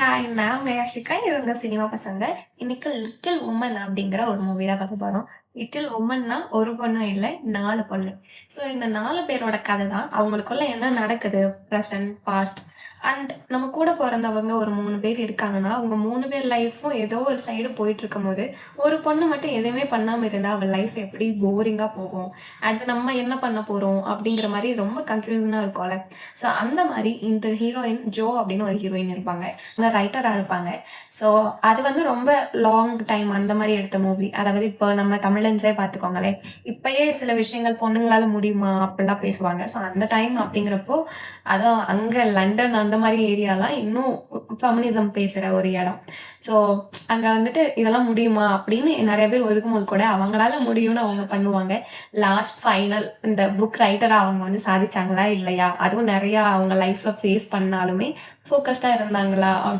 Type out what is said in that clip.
Hi, நான் மேயாஷிகா. இது உங்க சினிமா பசங்க. இன்னைக்கு லிட்டில் உமன் அப்படிங்கிற ஒரு மூவி தான் பார்க்க போறோம். லிட்டில் உமன்னா ஒரு பொண்ணும் இல்ல, 4 பொண்ணு. ஸோ இந்த 4 பேரோட கதை தான். அவங்களுக்குள்ள என்ன நடக்குது, பிரசன்ட், பாஸ்ட் அண்ட் நம்ம கூட பொறந்தவங்க ஒரு 3 பேர் இருக்காங்கன்னா, அவங்க 3 பேர் லைஃப்பும் ஏதோ ஒரு சைடு போயிட்டு இருக்கும்போது, ஒரு பொண்ணு மட்டும் எதுவுமே பண்ணாம இருந்தா அவ லைஃப் எப்படி போரிங்கா போகும். அடுத்து நம்ம என்ன பண்ண போறோம் அப்படிங்கிற மாரி ரொம்ப கன்ஃப்யூஷனா இருக்கும்ல. ஸோ அந்த மாரி இந்த ஹீரோயின் ஜோ அப்படின்னு ஒரு ஹீரோயின் இருப்பாங்க. ரைட்டரா இருப்பாங்க. ஸோ அது வந்து ரொம்ப லாங் டைம் அந்த மாரி எடுத்த மூவி. அதாவது இப்போ நம்ம தமிழன்ஸே பார்த்துக்கோங்களேன். இப்பயே சில விஷயங்கள் பொண்ணுங்களால முடியுமா? அப்படிலாம் பேசுவாங்க. ஸோ அந்த டைம் அப்படிங்கிறப்போ, அதுவும் அங்க லண்டன் அந்த மாரி ஏரியாலாம் இன்னும் ஃபெமினிசம் பேசுற ஒரு இடம். ஸோ அங்க வந்துட்டு இதெல்லாம் முடியுமா? அப்படின்னு நெறைய பேர் ஒதுக்கும்போது கூட அவங்களால முடியும்னு அவங்க பண்ணுவாங்க. லாஸ்ட் ஃபைனல் இந்த புக் ரைட்டரா அவங்க வந்து சாதிச்சாங்களா? இல்லையா? அதுவும் நெறையா அவங்க லைஃப்ல ஃபேஸ் பண்ணாலுமே ஃபோக்கஸ்டா இருந்தாங்களா?